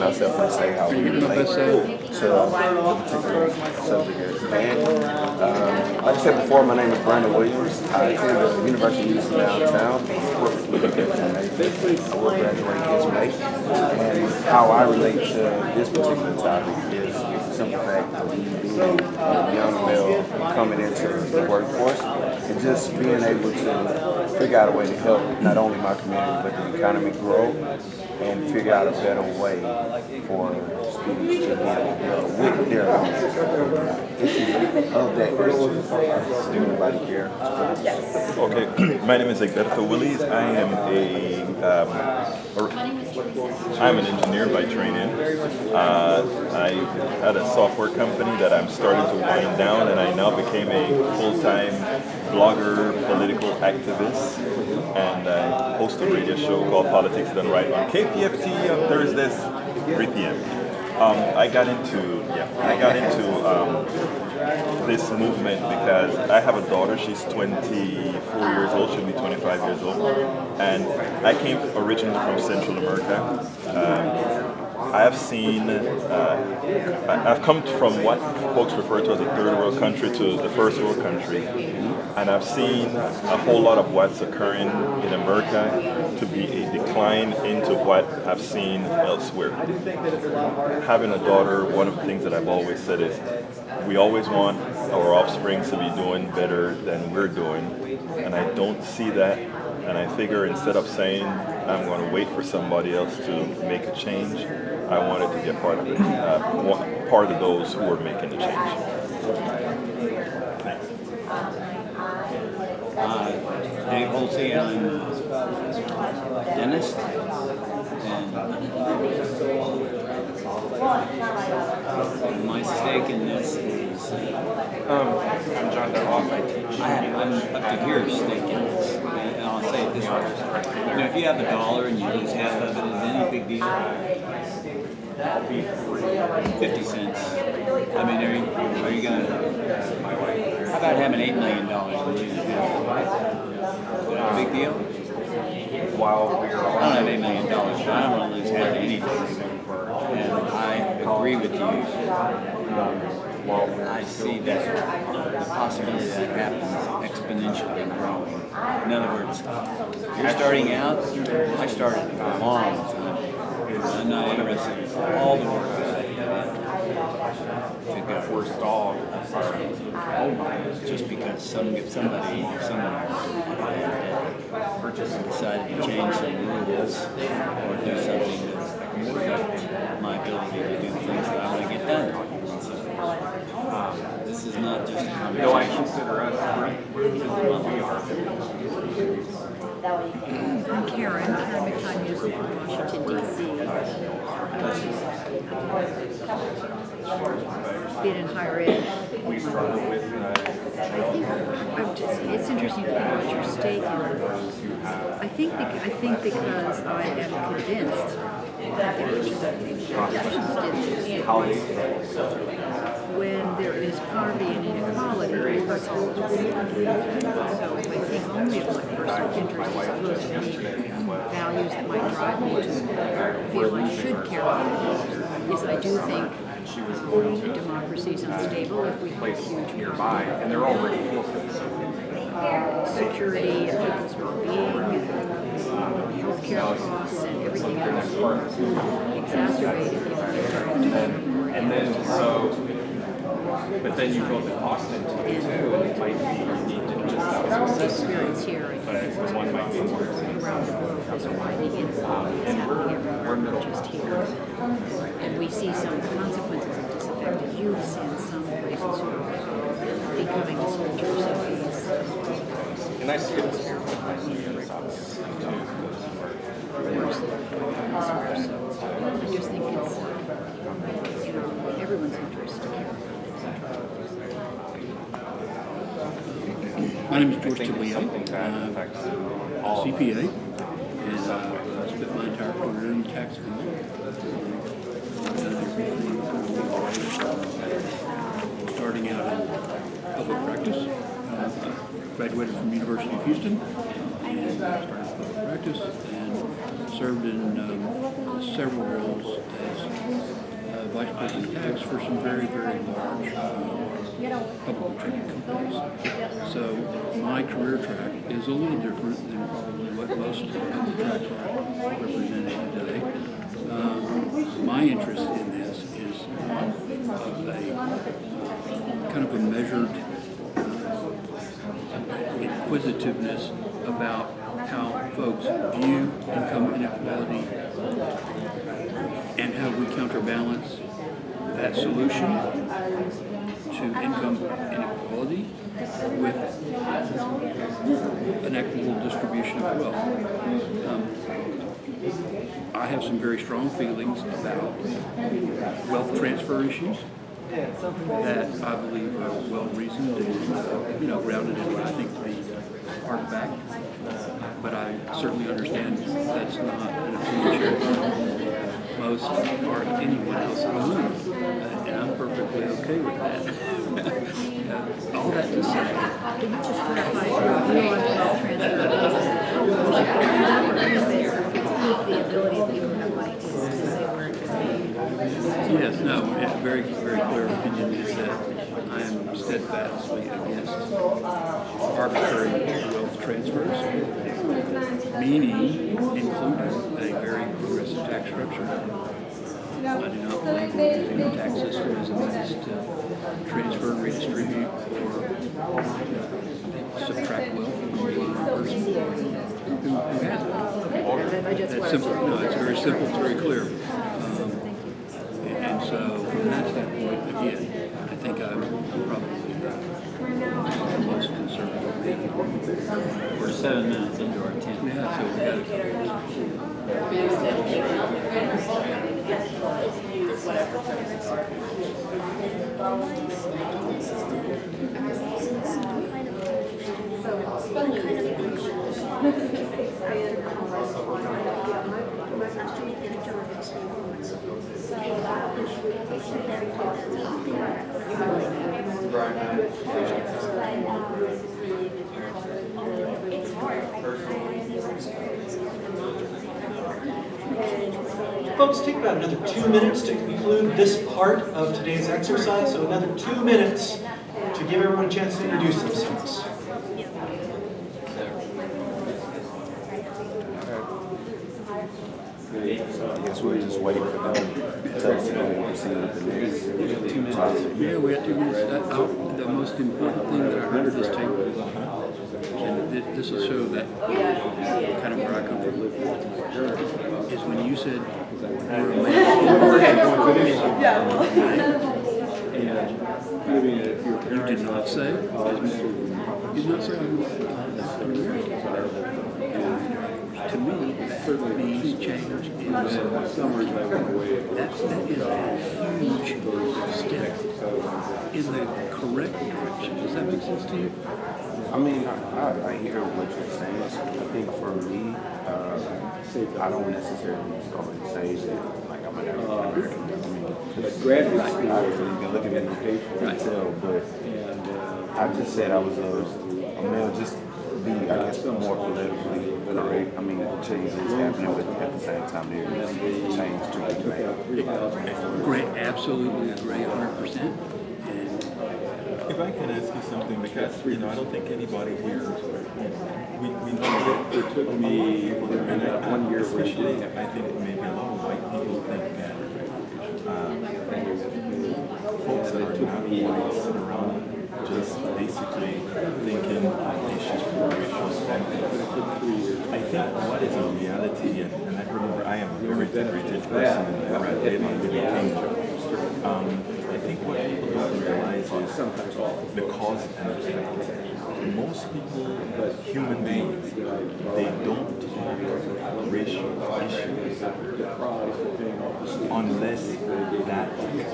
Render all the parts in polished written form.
introducing ourselves and say how we relate to the particular subject here. And like I said before, my name is Brandon Williams. I attend the University of Houston downtown. I will graduate this May. And how I relate to this particular topic is the simple fact of being a young male coming into the workforce and just being able to figure out a way to help not only my community but the economy grow and figure out a better way for students to deal with their issues of that nature. Does anybody care? Okay, my name is Egberto Willies. I'm an engineer by training. I had a software company that I'm starting to wind down, and I now became a full-time blogger, political activist, and I host a radio show called Politics Done Right on KPFT on Thursdays, 3 p.m. I got into this movement because I have a daughter. She's 24 years old. She'll be 25 years old, and I came originally from Central America. I have seen, I've come from what folks refer to as a third world country to the first world country, and I've seen a whole lot of what's occurring in America to be a decline into what I've seen elsewhere. Having a daughter, one of the things that I've always said is we always want our offspring to be doing better than we're doing, and I don't see that. And I figure instead of saying I'm going to wait for somebody else to make a change, I wanted to get part of it, part of those who are making the change. Thanks. Dave Holsey, I'm a dentist, and my stake in this is I'm John Dehoff. I teach. I'm up to here stake in this, and I'll say it this way. You know, if you have $1 and you lose half of it, is any big deal? 50 cents. I mean, are you going to, how about having $8 million and losing half of it? Is that a big deal? While we are I don't have $8 million, but I don't want to lose half of anything. And I agree with you. I see that the possibility that happens exponentially growing. In other words, you're starting out, I started a long time. I'm not interested in all the work that I did to go forestall just because somebody somewhere decided to change some rules or do something that will affect my ability to do the things that I want to get done. So, this is not just a conversation. No, I consider us I'm Karen McTime Music from Washington, D.C. Been in higher ed. we struggle with. It's interesting to think about your stake in it. I think because I am convinced that politicians did this. When there is poverty and inequality, it hurts all of us. So if I think only of my personal interest as opposed to any values that might drive me to feel I should care about it, is I do think democracy is unstable if we have huge Nearby, and they're already security and people's well-being, healthcare costs, and everything else exacerbated if we start to. and then so. But then you go to Austin too, and it might be you need to just The experience here, I think, but one might be more. around the globe is widening inequality. It's happening everywhere, not just here. And we see some consequences of disaffected youths in some places who are becoming the soldiers of these And I see it as here. I see it as obvious too. wars that are going on elsewhere. So I just think it's everyone's interest to care. My name is George Talia, Something that affects all CPA, and I spent my entire career in the tax field. Starting out in public practice, graduated from the University of Houston, and started public practice, and served in several roles as vice president of tax for some very, very large publicly traded companies. So my career track is a little different than probably what most of the tracks are represented today. My interest in this is one of a kind of a measured inquisitiveness about how folks view income inequality and how we counterbalance that solution to income inequality with an equitable distribution of wealth. I have some very strong feelings about wealth transfer issues that I believe are well reasoned and grounded in what I think to be hard fact. But I certainly understand that's not an opinion most or anyone else in the room, and I'm perfectly okay with that. All that to say, Can you just clarify your view on wealth transfer? The ability of people who have money to say where it can be. yes, no, a very, very clear opinion is that I am steadfastly against arbitrary wealth transfers, meaning including a very progressive tax structure. I do not believe we're using the tax system as a means to transfer and redistribute or subtract wealth from a person who has it. That's simple. No, it's very simple. It's very clear. And so, from that standpoint, again, I think I'm probably the most conservative man. We're 7 minutes into our 10. Yeah, so we got Folks, take about another 2 minutes to conclude this part of today's exercise. So another 2 minutes to give everyone a chance to introduce themselves. I guess we're just waiting for them to tell us to go and proceed with the next. 2 minutes. Yeah, we had 2 minutes. The most important thing that I heard at this table, and this will show that kind of where I come from, is when you said you're a man. You did not say, you did not say I'm American. To me, that means change is that is a huge step in the correct direction. Does that make sense to you? I mean, I hear what you're saying. I think for me, I don't necessarily go and say that like I'm an African American. I mean, obviously you can look at me and tell, but I just said I was a male just to be, I guess, more politically correct. I mean, change is happening, but at the same time, there is change to be made. Great, absolutely agree, 100%. If I can ask you something, because I don't think anybody here, we know that it took me, and 1 year, especially, I think maybe a lot of white people think that folks that are not white sit around just basically thinking issues for racial spending. I think what is a reality, and I remember I am a very integrated person and I read on Billy King. I think what people don't realize is the cause and effect. Most people, human beings, they don't talk racial issues unless that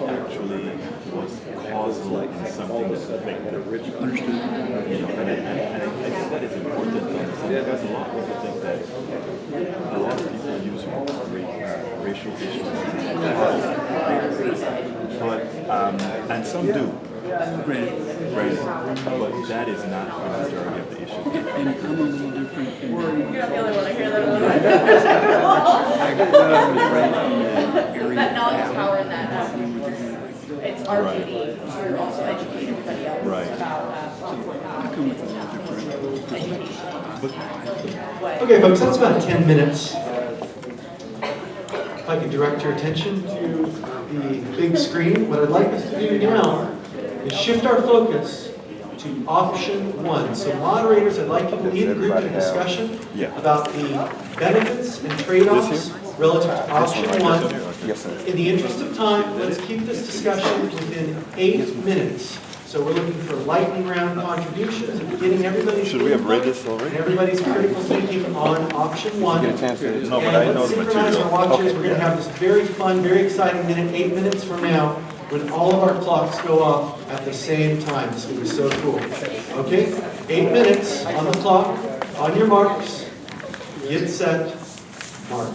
actually was causal in something that affected them. Understood. And I think that is important to understand because a lot of people think that a lot of people use racial issues but and some do. Granted, but that is not the majority of the issue. And I'm a little different. You're not the only one to hear that. I was raised in an area That knowledge power in that. we would RPD, you're also educating everybody else Right. about I come with a little different perspective. Okay, folks, that's about 10 minutes. If I could direct your attention to the big screen, what I'd like us to do now is shift our focus to option 1. So moderators, I'd like you to lead a group in discussion Yeah. about the benefits and trade-offs relative to option 1. Yes, sir. In the interest of time, let's keep this discussion within 8 minutes. So we're looking for lightning round contributions and getting everybody's Should we have read input this already? and everybody's critical thinking on option 1. Get a chance to. No, but I And know let's the synchronize our material. watches. We're going to have this very fun, very exciting minute, 8 minutes from now, when all of our clocks go off at the same time. It's going to be so cool. Okay? 8 minutes on the clock. On your marks. Get set. Mark.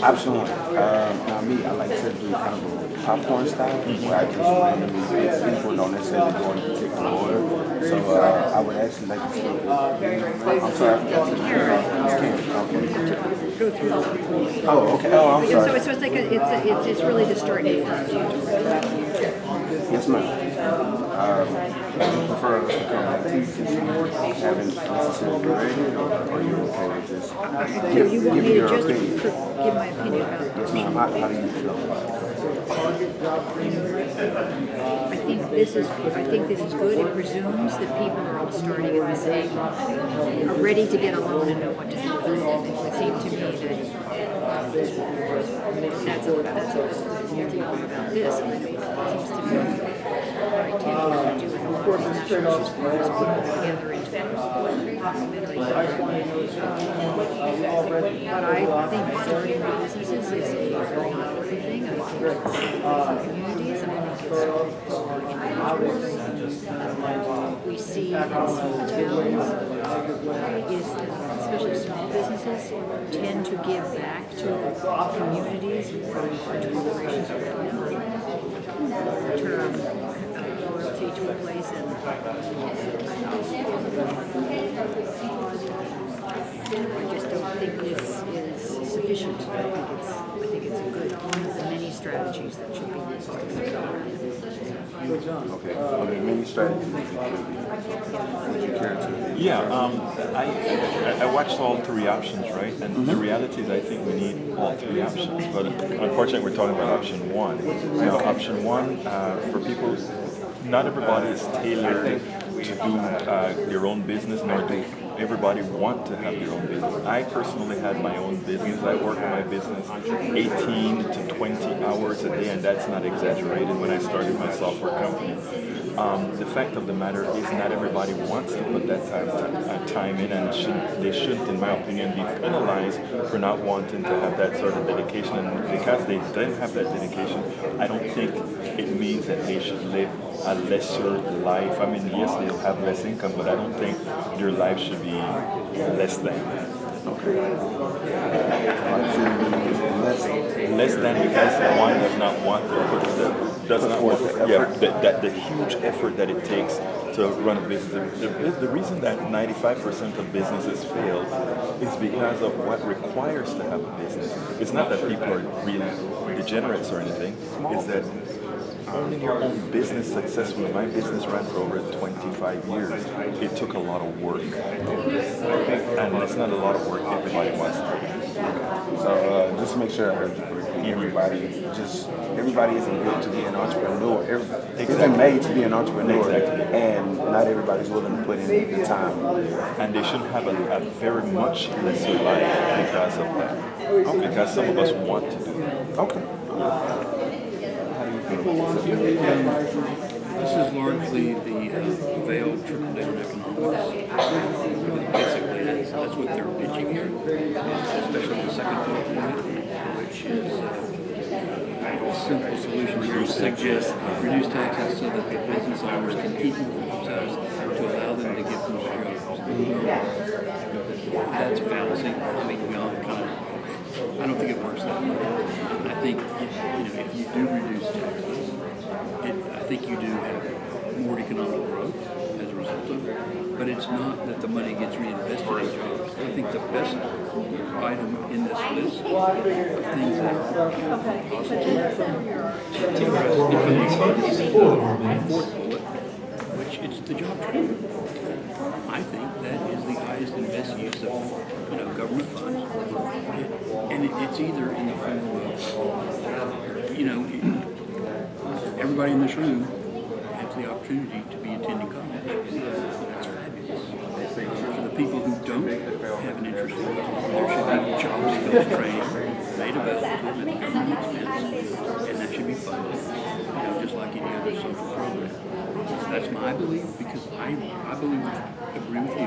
Option 1. Now me, I like to do kind of a popcorn style, where I just randomly pick people, don't necessarily go in a particular order. So I would actually like to start. I'm sorry, I forgot to Go through all the points. Oh, okay. Oh, I'm So sorry. it's like it's really the starting point. Yes, ma'am. I would prefer us to come back to you since you haven't necessarily graded, or are you okay with just So give, you want give me to your just opinion? give my opinion about it? Yes, ma'am. How do you feel about it? I think this is good. It presumes that people are all starting at the same, are ready to get alone and know what to do. It would seem to me that that's a faulty one about this. And it seems to me very tend to do with a lot of national issues for us people together into but I think starting new businesses is a very important thing. I think it's for communities, and I think it's for individuals. What we see in small towns is that especially small businesses tend to give back to the communities where large corporations are return royalty to a place and I just don't think this is sufficient. I think it's a good one of the many strategies that should be used. Okay. Are there many strategies that you care to? Yeah, I watched all 3 options, right? And the reality is I think we need all 3 options. But unfortunately, we're talking about option 1. Now, option 1, for people, not everybody is tailored to do their own business, nor do everybody want to have their own business. I personally had my own business. I worked in my business 18 to 20 hours a day, and that's not exaggerated when I started my software company. The fact of the matter is not everybody wants to put that time in, and they shouldn't, in my opinion, be penalized for not wanting to have that sort of dedication. And because they don't have that dedication, I don't think it means that they should live a lesser life. I mean, yes, they'll have less income, but I don't think their life should be less than. Less than because one does not want the huge effort that it takes to run a business. The reason that 95% of businesses fail is because of what requires to have a business. It's not that people are really degenerates or anything. It's that owning your own business successfully. My business ran for over 25 years. It took a lot of work. And it's not a lot of work everybody wants to do. So just to make sure I heard you correctly, everybody isn't built to be an entrepreneur. It's been made to be an entrepreneur, and not everybody's willing to put in the time. And they should have a very much lesser life because of that. Because some of us want to do that. Okay. This is largely the veiled trickle-down economics. Basically, that's what they're pitching here, especially the second point, which is a simple solution here suggests reduce taxes so that the business owners can keep moving themselves to allow them to get more jobs. That's a fallacy. I mean, we all kind of, I don't think it works that way. I think if you do reduce taxes, I think you do have more economic growth as a result of it, but it's not that the money gets reinvested in jobs. I think the best item in this list of things that are positive, Four more minutes. fourth bullet, which it's the job training. I think that is the highest and best use of government funds, and it's either in the form of everybody in this room has the opportunity to be attending college. That's fabulous. For the people who don't have an interest in college, there should be job skills training made available at government expense, and that should be funded, just like any other social program. That's my belief, because I believe, agree with you,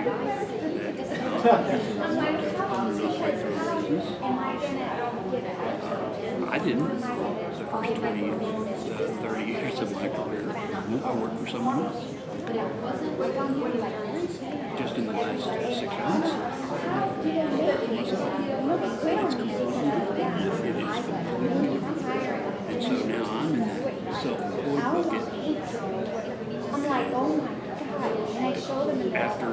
that not people want to own and operate their own business. I didn't. The first 30 years of my career, I worked for someone else. Just in the last 6 months, I worked for myself. And it's completely different. It is completely different. And so now I'm in that self-employed bucket. After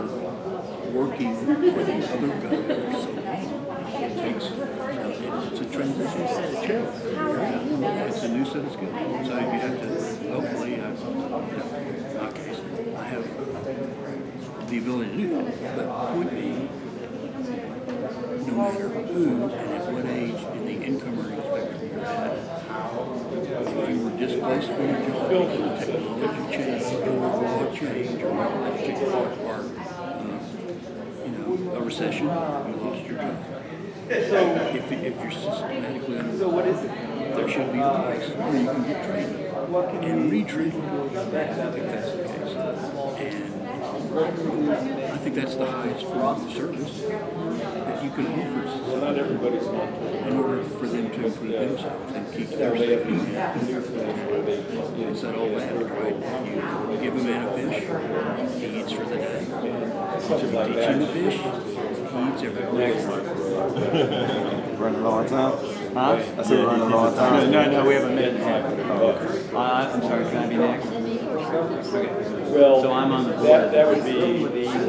working for the other guy for so long, it takes, it's a transition set of skills. It's a new set of skills. So you have to, hopefully, in my case, I have the ability to do that. But point being, no matter who and at what age in the income earning spectrum you're at, if you were displaced from your job because of technology change or law change or a recession, you lost your job. If you're systematically underemployed, there should be a place where you can get trained and retrained. I think that's the case. And I think that's the highest form of service that you can offer in order for them to improve themselves and keep their safety. It's that old adage, right? You give a man a fish, he eats for the day. You teach him to fish, he eats every day. Running low on time? Huh? I said running low on time. No, we have a minute and a half. I'm sorry, can I be next? Okay. Well, So I'm on the board. that would be half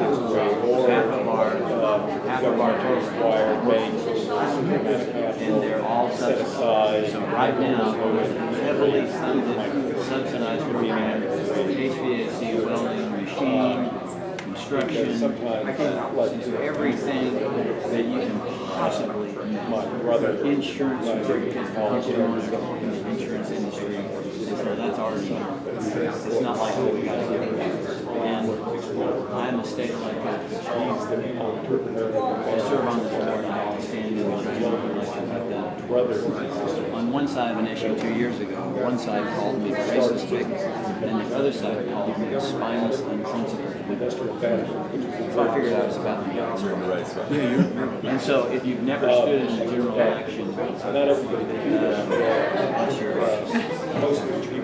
of our total required and they're all subsidized. So right now, heavily subsidized for HVAC, welding, machine, construction, everything that you can possibly, insurance, in the insurance industry, so that's already, it's not like we got to get it. And I'm a state elected official. I serve on the board, I stand in the election like that. On one side of an issue 2 years ago, one side called me a racist pig, and the other side called me a spineless, unprincipled. So I figured I was about to be right. And so if you've never stood in a general election, that's your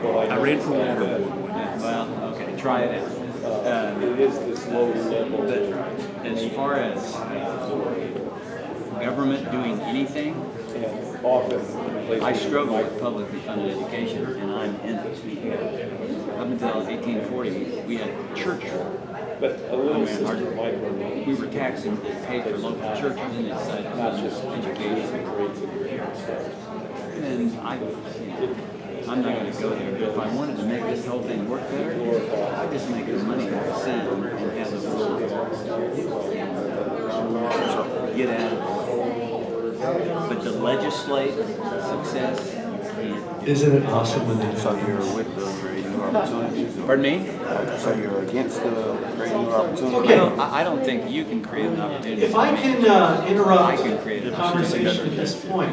I ran for water board. well, okay, try it out. But as far as government doing anything, I struggle with publicly funded education, and I'm in it. Up until 1840, we had church. We were taxing and paid for local churches, and it decided to fund education. And I'm not going to go there, but if I wanted to make this whole thing work better, I'd just make the money cent and have the full get out of it. But to legislate success, you can't do. Isn't it awesome when they So you're with the creating new opportunities? Pardon me? So you're against the creating new opportunities? Okay. I don't think you can create an opportunity. If I can I interrupt can create the an conversation at this point.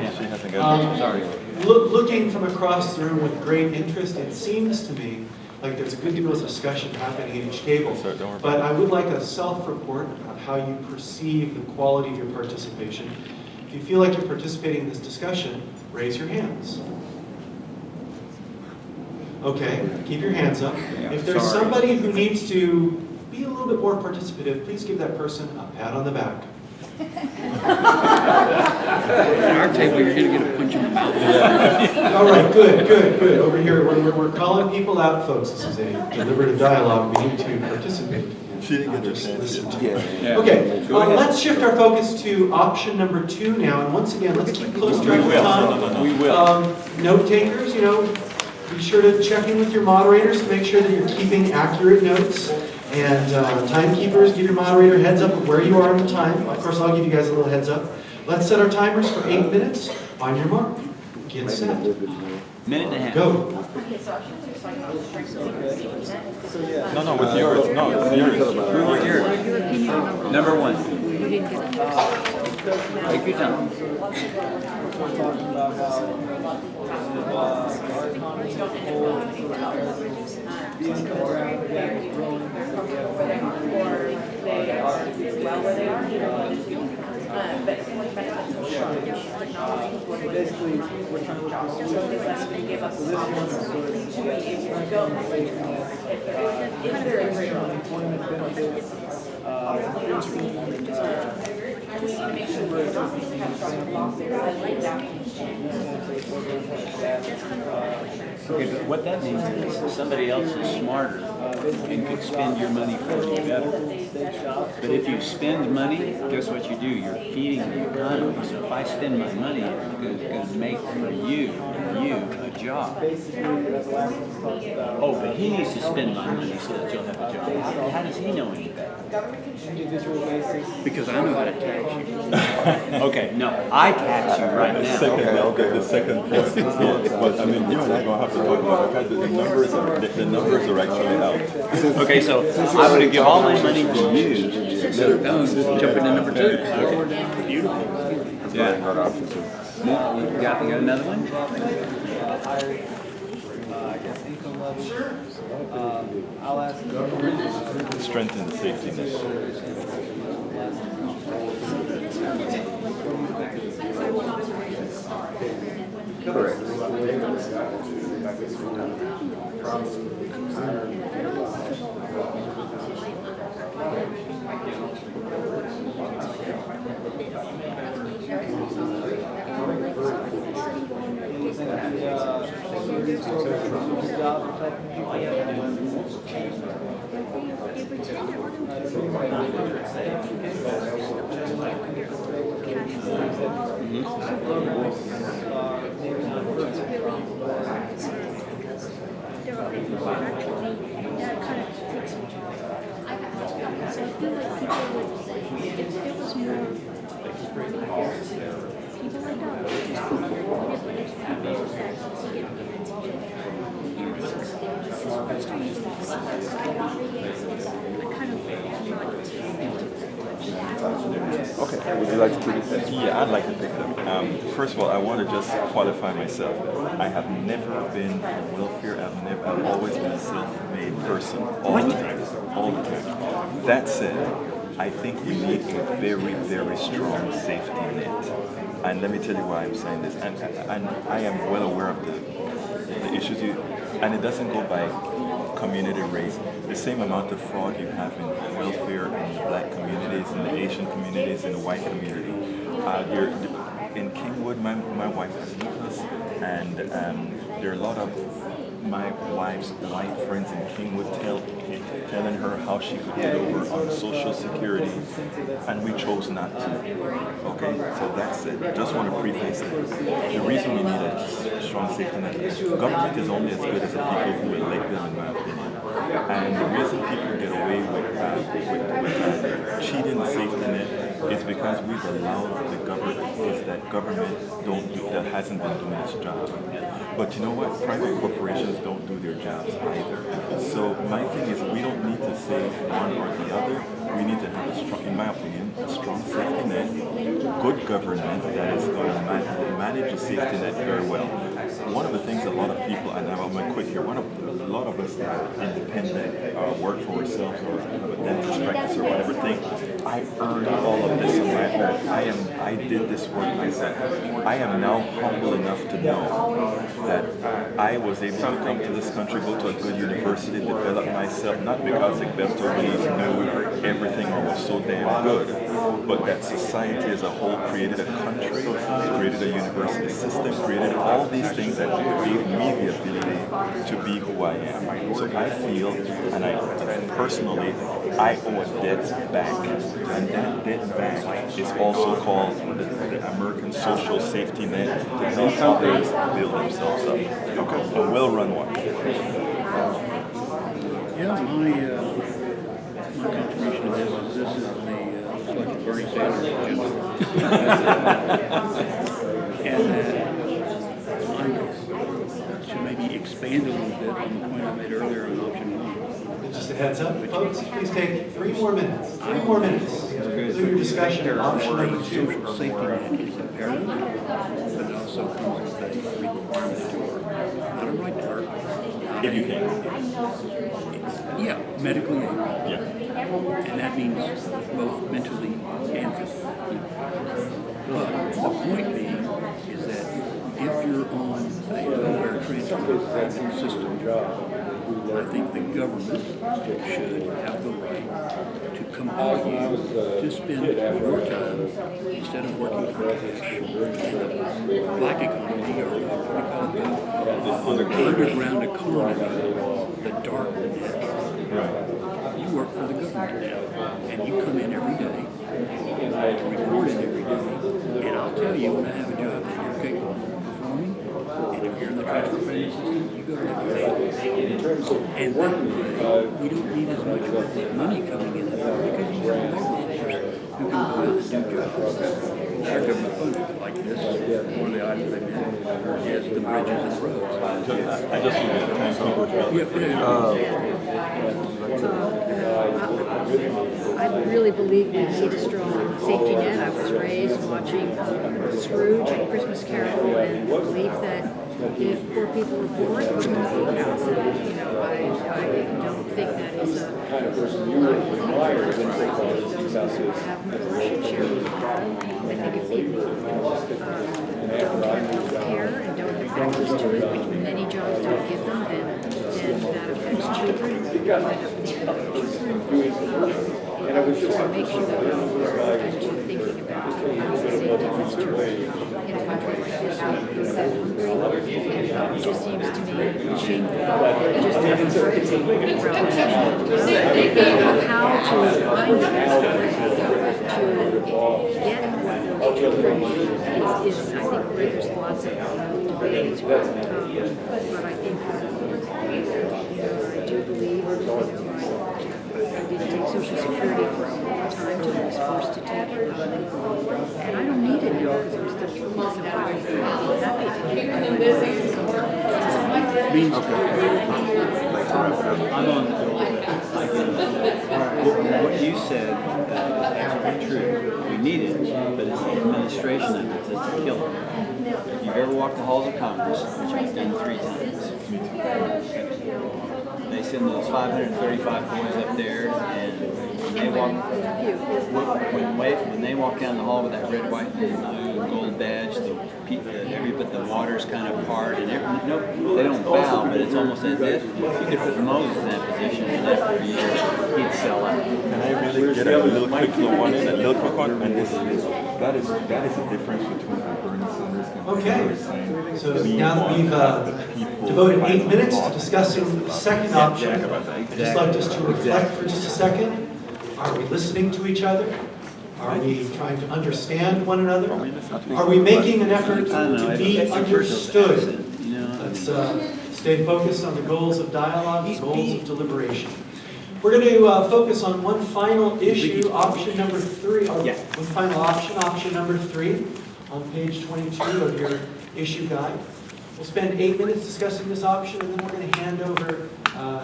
Sorry. Looking from across the room with great interest, it seems to me like there's a good deal of discussion happening at each table. But I would like a self-report on how you perceive the quality of your participation. If you feel like you're participating in this discussion, raise your hands. Okay, keep your hands up. If there's somebody who needs to be a little bit more participative, please give that person a pat on the back. At our table, you're gonna get a punch in the mouth. All right, good. Over here, we're calling people out, folks. This is a deliberative dialogue. We need to participate. She didn't get her Just chance listen yet. to Yeah. Okay, Go ahead. let's shift our focus to option number 2 now. And once again, let's keep close track of time. We will. Note takers, be sure to check in with your moderators to make sure that you're keeping accurate notes. And timekeepers, give your moderator a heads up of where you are on the time. Of course, I'll give you guys a little heads up. Let's set our timers for 8 minutes. On your mark, get set, Minute and a half. go. No, with yours. No, it's yours. Who was yours? Your opinion on Number 1. you didn't get it. Take your time. Okay, but what that means is somebody else is smarter and could spend your money for you better. But if you spend money, guess what you do? You're feeding the economy. So if I spend my money, it's going to make for you a job. Oh, but he needs to spend my money so that you'll have a job. How does he know any better? Because I know how to tax you. Okay, no, I tax you right now. The second point. But I mean, you and I gonna have to talk about it because the numbers are actually out. Okay, so I'm going to give all my money to you. Jump into number 2. Okay. Beautiful. Yeah. You got another one? Strengthen the safety net. Okay, would you like to keep it set? Yeah, I'd like to pick them. First of all, I want to just qualify myself. I have never been on welfare. I've always been a self-made person. All the time. That said, I think we need a very, very strong safety net. And let me tell you why I'm saying this. And I am well aware of the issues and it doesn't go by community race. The same amount of fraud you have in welfare in the black communities, in the Asian communities, in the white community. In Kingwood, my wife has Nicholas, and there are a lot of my wife's white friends in Kingwood telling her how she could get over on Social Security, and we chose not to. Okay, so that's it. Just want to preface that. The reason we need a strong safety net, government is only as good as the people who elect them, in my opinion. And the reason people get away with cheating the safety net is because we've allowed the government that hasn't been doing its job. But you know what? Private corporations don't do their jobs either. So my thing is, we don't need to say one or the other. We need to have a strong, in my opinion, a strong safety net, good government that is going to manage the safety net very well. One of the things a lot of people, and I'm going to quit here, a lot of us that are independent, work for ourselves or have a dentist practice or whatever thing, I earned all of this in my own. I did this work myself. I am now humble enough to know that I was able to come to this country, go to a good university, develop myself, not because Egberto Ruiz knew everything or was so damn good, but that society as a whole created a country, created a university system, created all these things that gave me the ability to be who I am. So I feel, and I personally, I owe a debt back. And that debt back is also called the American social safety net to help others build themselves up. Okay. A well-run one. Yeah, my contribution to this is the looks like a Bernie Sanders agenda. And I should maybe expand a little bit on the point I made earlier on option one. Just a heads up, folks, please take 3 more minutes. 3 more minutes. Through your discussion of option number A 2. social safety net is imperative, but it also comes with a requirement to work. Not a right to work. If you can. Yeah, medically aid. Yeah. And that means both mentally and physically. But the point being is that if you're on a welfare transfer system, I think the government should have the right to compel you to spend your time instead of working for cash. And the black economy, or what do you call it, the underground economy, the dark net. You work for the government now, and you come in every day, report in every day, and I'll tell you when I have a job that you're capable of performing, and if you're in the transfer payment system, you go to the and that way, we don't need as much money coming in the door because you have a labor force who can go out and do jobs. Our government funded like this, one of the items they meant is the bridges and the roads. I just want to thank I really believe we need a strong safety net. I was raised watching Scrooge and Christmas Carol, and the belief that if poor people are poor, they go to the poorhouse. And, you know, I don't think that is a those who have relationship. I think if people don't have health care and don't have access to it, which many jobs don't give them, then that affects children. You end up children. So make sure that we're all into thinking about how the safety nets to in a country like this who's that hungry. It just seems to me shameful. It just haven't heard how to find the best way to get children is I think where there's lots of debate. But I think I do believe I didn't take Social Security for a long time until I was forced to take it. And I don't need it now because I'm still police, so I would be happy to take it. I'm on what you said is absolutely true. We need it, but it's the administration of it that's a killer. If you've ever walked the halls of Congress, which I've done 3 times, they send those 535 boys up there, and when they walk down the hall with that red, white, and blue gold badge, the water's kind of part, and they don't bow, but it's almost as if you could put Moses in that position, and after a year, he'd sell out. Can I really get a little quick one? A little quick one? And that is the difference between Bernie Sanders and Okay, so now that we've devoted 8 minutes to discussing the second option, I'd just like us to reflect for just a second. Are we listening to each other? Are we trying to understand one another? Are we making an effort to be understood? Let's stay focused on the goals of dialogue, the goals of deliberation. We're going to focus on one final issue, option number 3. One final option, option number 3, on page 22 of your issue guide. We'll spend 8 minutes discussing this option, and then we're going to hand over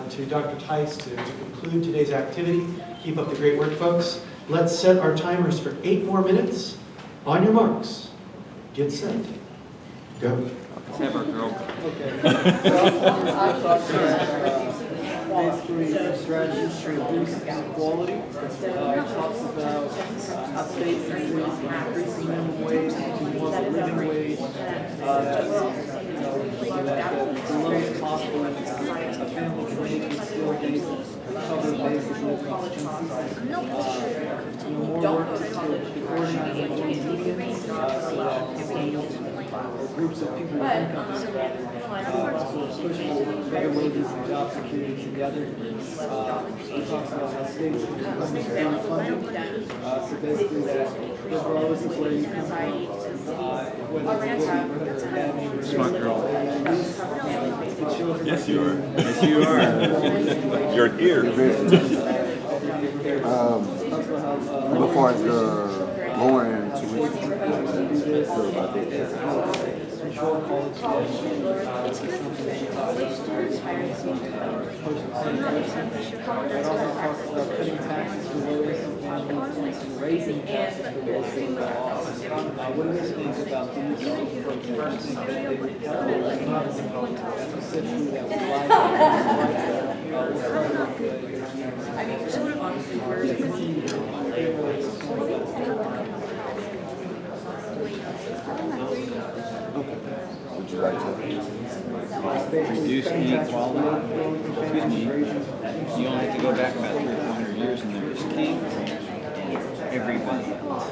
to Dr. Tice to conclude today's activity. Keep up the great work, folks. Let's set our timers for 8 more minutes. On your marks, get set, go. Let's have our girl. Basically, strategies to reduce inequality. It talks about how states and cities are increasing minimum wage to more of a living wage. So that the more work to organize unions, or groups of people within companies. Also pushing better wages and job security together. It talks about how states can become more funded. So basically that regardless of where you come from, whether it's a good neighborhood or a bad neighborhood, Smart girl. the children. Yes, you are. Yes, you are. You're here. Before as the lowering tuition, so about that. Control college tuition. It also talks about cutting taxes for lowest and raising taxes for those who are off. What do you think about these programs? Do you think that they would help specifically that would Would you like to? Reduce inequality. Excuse me. You only have to go back about 300 or 400 years and there was kings and everybody else.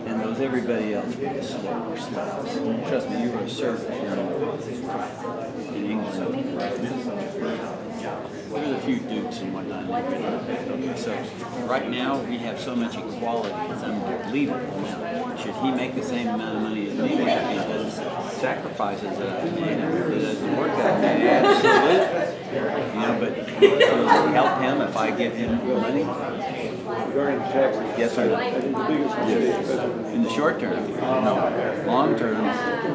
And those everybody else were the slaves. Trust me, you were a serf in England. There's a few dukes and whatnot. Okay, so right now we have so much equality, it's unbelievable. Now, should he make the same amount of money as me if he does sacrifices that doesn't work that way? Absolutely. You know, but will it help him if I give him money? Yes, sir. In the short term, no. Long term.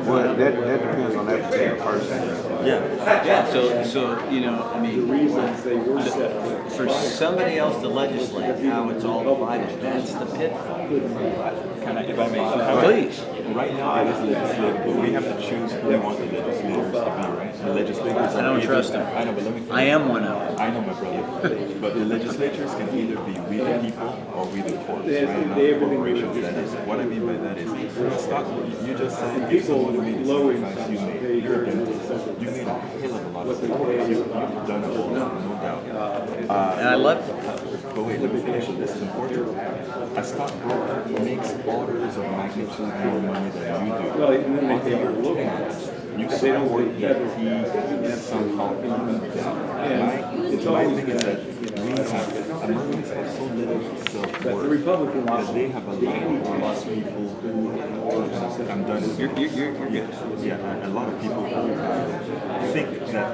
Well, that depends on that particular person. Yeah. So you know, I mean, for somebody else to legislate how it's all divided, that's the pitfall. Can I, if I may? Please. Right now, it is legislative, but we have to choose who we want the legislators to be, right? The legislators I don't trust them. I know, but let me finish. I am one of them. I know, my brother. But the legislatures can either be we the people or we the courts, right? Not the corporations, that is. What I mean by that is, stock, you just said if someone made the sacrifice you made, you're a dentist. You made a hell of a lot of sacrifice. You've done a whole lot, no doubt. And I love them. But wait, let me finish it. This is important. A stockbroker makes orders of magnitude more money than you do. Well, and then they Until take a look you're at taxed. You support that he somehow my thing is that we have Americans have so little self-worth the Republican that they have allowed a lot of people who I'm done. You're good. Yeah, a lot of people who think that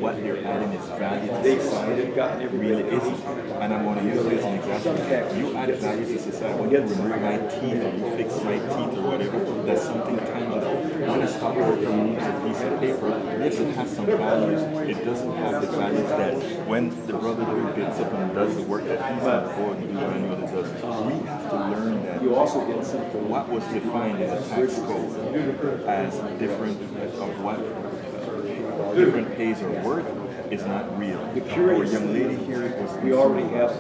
what they're adding is value to society. It really isn't. And I'm going to use this as an example. You add value to society when you remove my teeth or you fix my teeth or whatever. That's something tangible. When a stockbroker removes a piece of paper, yes, it has some values. It doesn't have the values that when the brother who gets up and does the work that he's on board to do or anyone that does. We have to learn that you also get something. what was defined in the tax code as different of what different pays are worth is not real. Our young lady here was We already have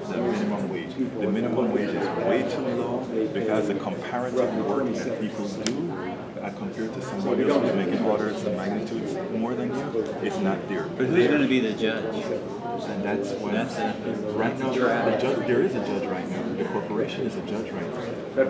the minimum wage. The minimum wage is way too low because the comparative work that people do compared to somebody else who's making orders of magnitudes more than you, it's not there. But who's going to be the judge? And that's when That's right now trap. the judge, there is a judge right now. The corporation is a judge right now.